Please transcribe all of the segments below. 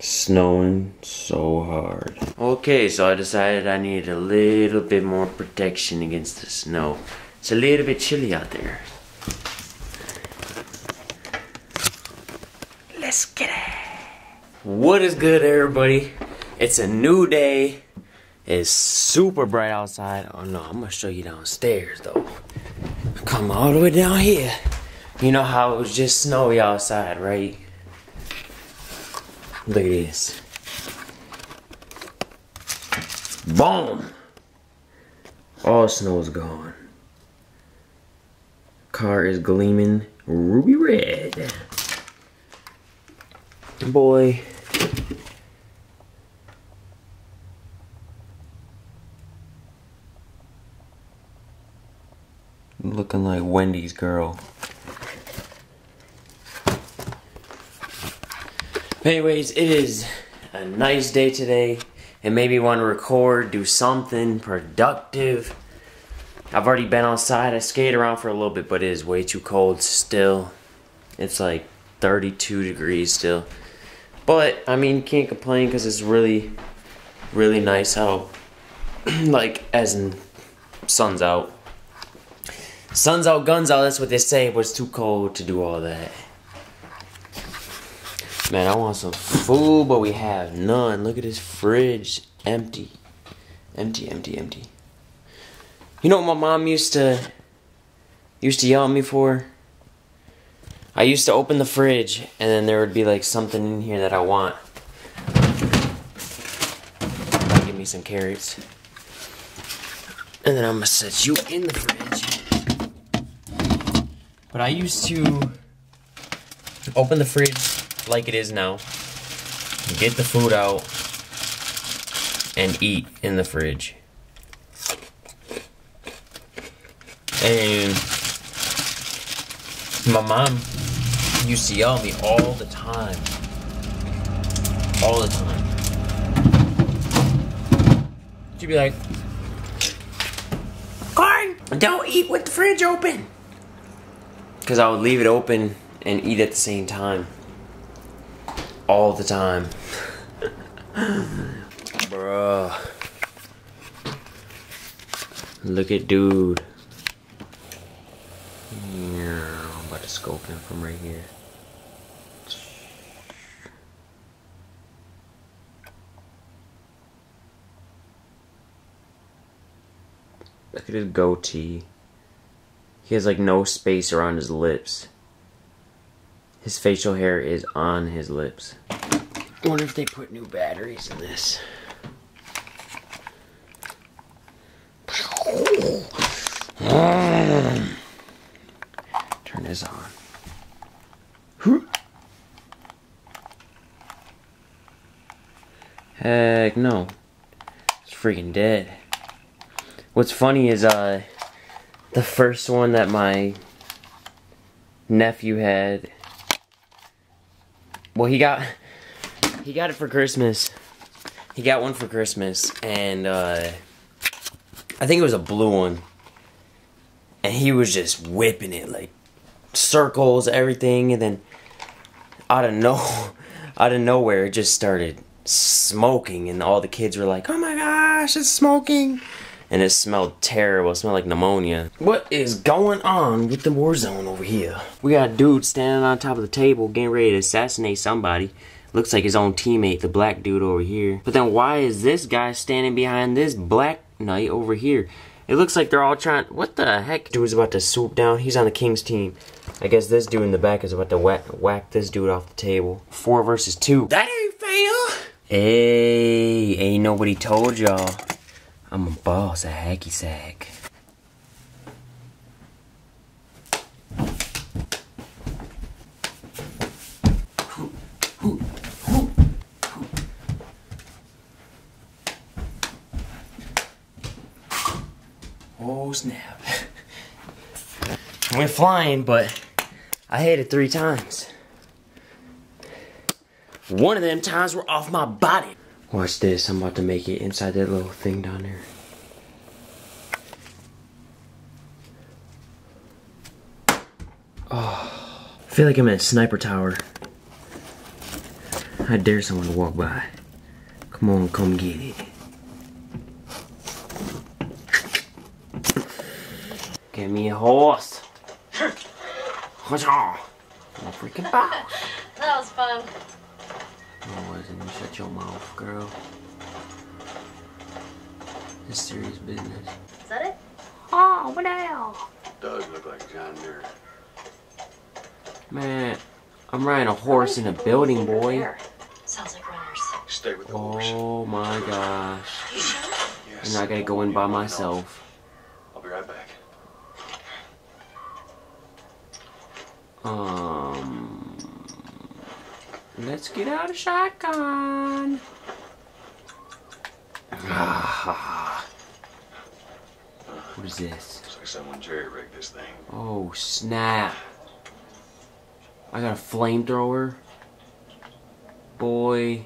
Snowing so hard. Okay, so I decided I needed a little bit more protection against the snow. It's a little bit chilly out there. Let's get it. What is good, everybody? It's a new day. It's super bright outside. Oh no, I'm gonna show you downstairs though. Come all the way down here. You know how it was just snowy outside, right? Look at this. Boom! All snow is gone. Car is gleaming ruby red. Boy. Looking like Wendy's girl. Anyways, it is a nice day today, and maybe want to record, do something productive. I've already been outside. I skated around for a little bit, but it is way too cold still. It's like 32 degrees still. But, I mean, can't complain because it's really, really nice out. Like, as in, sun's out. Sun's out, guns out, that's what they say, but it's too cold to do all that. Man, I want some food, but we have none. Look at this fridge. Empty. Empty, empty, empty. You know what my mom used to yell at me for? I used to open the fridge, and then there would be like something in here that I want. Give me some carrots. And then I'm gonna set you in the fridge. But I used to open the fridge like it is now, get the food out, and eat in the fridge. And my mom used to yell at me all the time. All the time. She'd be like, "Corn, don't eat with the fridge open." Because I would leave it open and eat at the same time. All the time. Bruh. Look at dude. Yeah, I'm about to scope him from right here. Look at his goatee. He has like no space around his lips. His facial hair is on his lips. I wonder if they put new batteries in this. Turn this on. Heck no. It's freaking dead. What's funny is the first one that my nephew had, well, he got it for Christmas. He got one for Christmas, and I think it was a blue one. And he was just whipping it, like circles, everything, and then out of nowhere, it just started smoking, and all the kids were like, "Oh my gosh, it's smoking!" And it smelled terrible. It smelled like pneumonia. What is going on with the war zone over here? We got a dude standing on top of the table getting ready to assassinate somebody. Looks like his own teammate, the black dude over here. But then why is this guy standing behind this black knight over here? It looks like they're all trying... What the heck? Dude's about to swoop down. He's on the king's team. I guess this dude in the back is about to whack this dude off the table. 4 versus 2. That ain't fair! Hey, ain't nobody told y'all. I'm a boss at Hacky Sack. Oh snap. I went flying, but I hit it 3 times. One of them times were off my body. Watch this, I'm about to make it inside that little thing down there. Oh, I feel like I'm in a sniper tower. I dare someone to walk by. Come on, come get it. Give me a horse. I'm freaking boss. That was fun. No, it wasn't. You shut your mouth, girl. This is serious business. Is that it? Oh, what the hell? Does look like John Muir. Man, I'm riding a horse in a building, boy. Sounds like runners. Stay with the horse. Oh my gosh. You sure? Yes. And I gotta go in by myself. I'll be right back. Let's get out a shotgun. What is this? Looks like someone jerry-rigged this thing. Oh, snap. I got a flamethrower. Boy.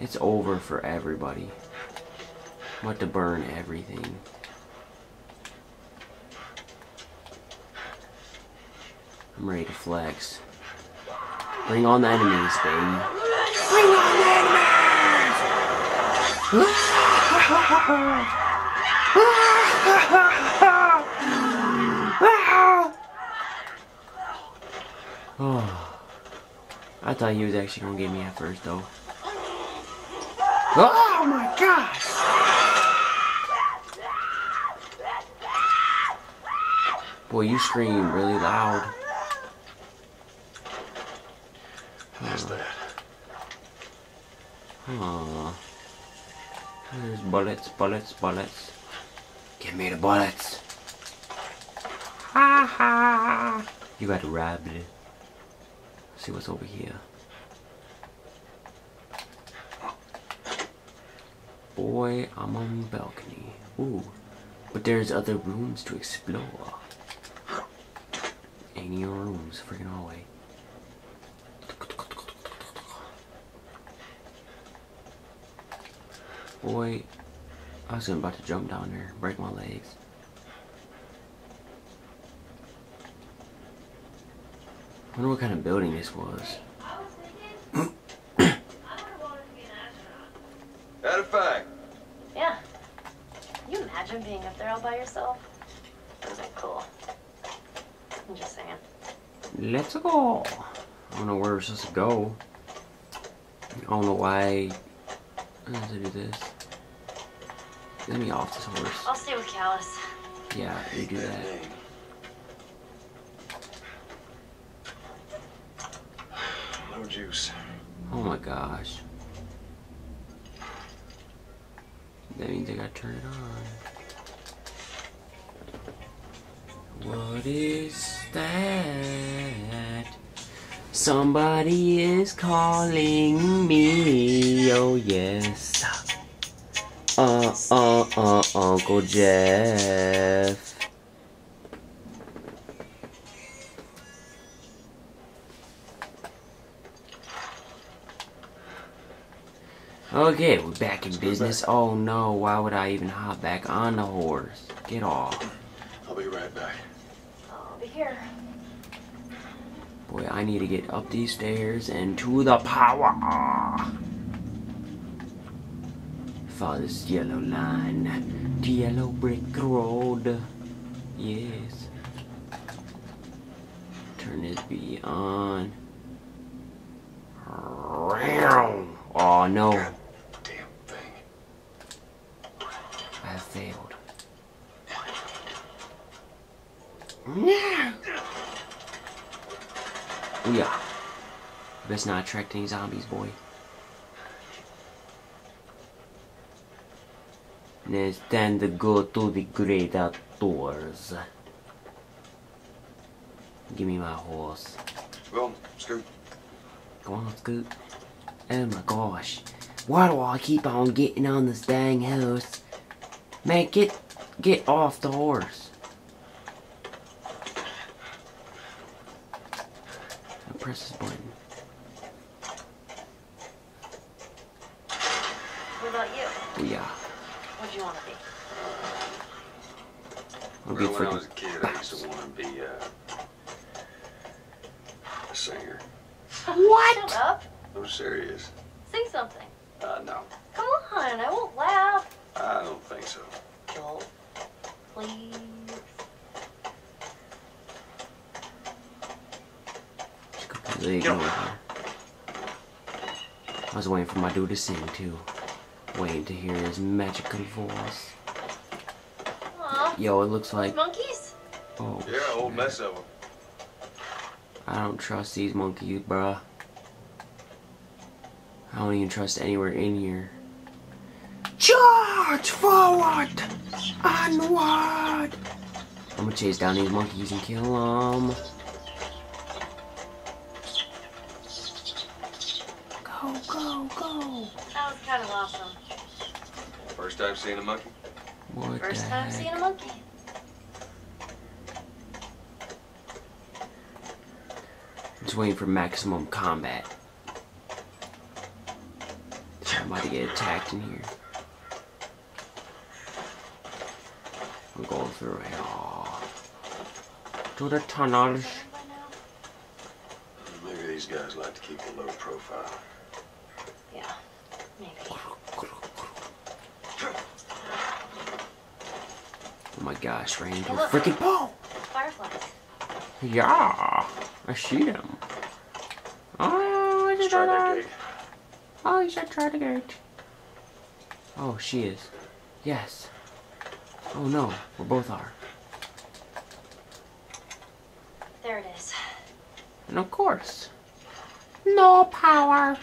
It's over for everybody. I'm about to burn everything. I'm ready to flex. Bring on the enemies, baby. Bring on the enemies! Oh, I thought he was actually gonna get me at first, though. Oh my gosh! Boy, you scream really loud. That's that. Aww. There's bullets, bullets, bullets. Give me the bullets. Ha ha. You got robbed. Let's see what's over here. Boy, I'm on the balcony. Ooh. But there's other rooms to explore. Any rooms, freaking hallway. Boy, I was about to jump down there, break my legs. I wonder what kind of building this was. That a fact. Yeah. Can you imagine being up there all by yourself? That would have been cool. I'm just saying. Let's go. I don't know where we're supposed to go. I don't know why I have to do this. Get me off this horse. I'll stay with Callus. Yeah, you do that. name. No juice. Oh my gosh. That means I gotta turn it on. What is that? Somebody is calling me. Oh yes. Uncle Jeff. Okay, we're back in business. Oh no, why would I even hop back on the horse? Get off. I'll be right back. I'll be here. Boy, I need to get up these stairs and to the power. Follow this yellow line. The yellow brick road. Yes. Turn this B on. Oh no. God damn thing. I have failed. No. Oh yeah. Best not attract any zombies, boy. And it's time to go to the great outdoors. Give me my horse. Well, Scoot. Go on, Scoot. Oh my gosh. Why do I keep on getting on this dang horse? Man, get off the horse. I press this button. What about you? Oh yeah. What'd you want to be? I'll be Well, when I was freaking a kid, I used to want to be a singer. What? Shut up. No, serious. Sing something. No. Come on, I won't laugh. I don't think so. Joel, please. Completely ignored her. I was waiting for my dude to sing too. Waiting to hear his magical voice. Aw, Yo, it looks like. monkeys? Oh, Yeah, a whole shit. mess of them. I don't trust these monkeys, bruh. I don't even trust anywhere in here. Charge forward! Onward! I'm gonna chase down these monkeys and kill them. Go, go, go! That was kind of awesome. First time seeing a monkey? What First the time heck? seeing a monkey. Just waiting for maximum combat. I'm about to get attacked in here. I'm going through it. Oh. To the tunnels. Maybe these guys like to keep a low profile. Yeah, maybe. Oh my gosh, ran into a Look. freaking ball! Fireflies. Yeah, I see them. Oh, Let's try that gate. Oh, you should try the gate. Oh, she is. Yes. Oh no, we both are. There it is. And of course. No power.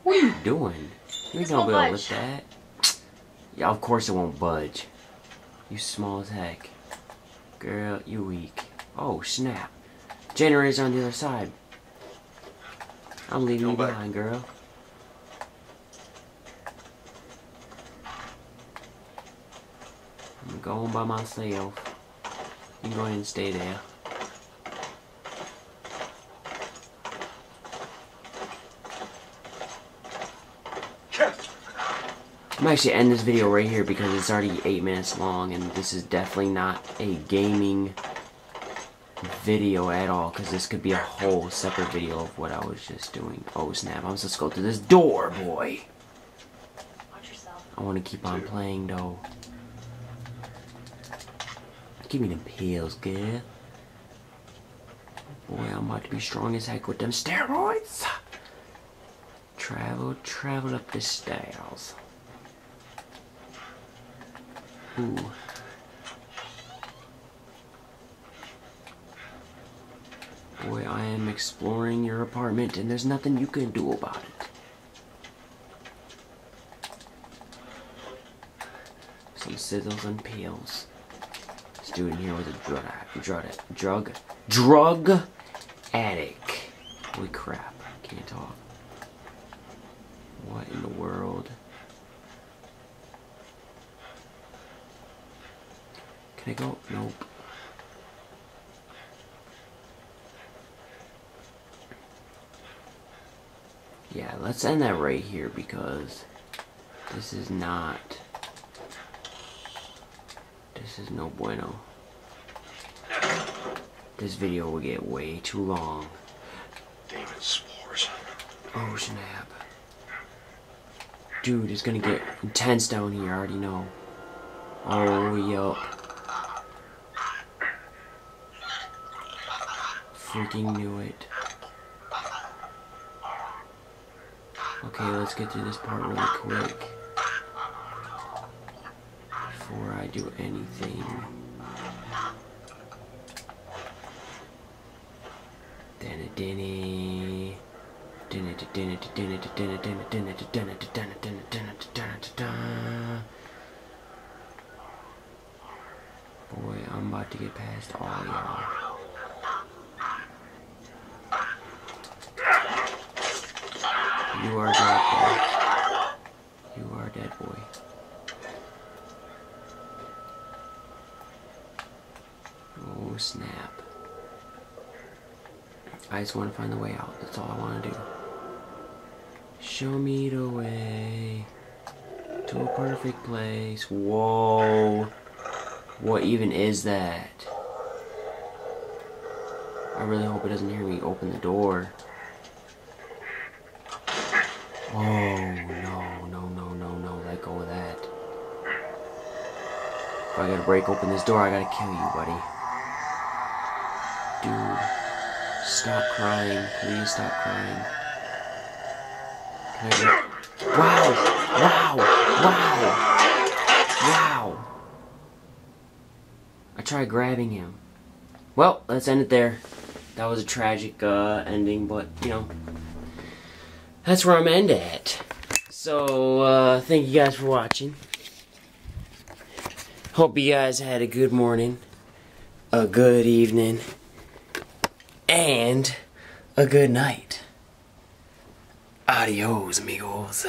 What are you doing? You ain't This gonna won't be able to lift budge. that. Yeah, of course it won't budge. You small as heck. Girl, you weak. Oh, snap. Generator's on the other side. I'm leaving you Go back. behind, girl. I'm going by myself. You go ahead and stay there. I'm actually end this video right here because it's already 8 minutes long, and this is definitely not a gaming video at all, because this could be a whole separate video of what I was just doing. Oh snap, I'm supposed to go through this door, boy. Watch yourself. I want to keep on playing though. Give me them pills, girl. Boy, I'm about to be strong as heck with them steroids. Travel up the stairs. Ooh. Boy, I am exploring your apartment and there's nothing you can do about it. Some sizzles and peels. This dude in here with a drug addict. Holy crap, can't talk. What in the world? Can I go? Nope. Yeah, let's end that right here because this is not. This is no bueno. This video will get way too long. Demon spores. Oh snap. Dude, it's gonna get intense down here, I already know. Oh, yup. Freaking knew it. Okay, let's get through this part really quick. Before I do anything. Boy, I'm about to get past all y'all. You are dead, boy. You are dead, boy. Oh, snap. I just want to find the way out. That's all I want to do. Show me the way to a perfect place. Whoa. What even is that? I really hope it doesn't hear me open the door. Oh, no, no, no, no, no. Let go of that. If I gotta break open this door, I gotta kill you, buddy. Dude. Stop crying. Please stop crying. Can I break... Wow! Wow! Wow! Wow! I tried grabbing him. Well, let's end it there. That was a tragic ending, but, you know, that's where I'm ending at. So, thank you guys for watching. Hope you guys had a good morning, a good evening, and a good night. Adios, amigos.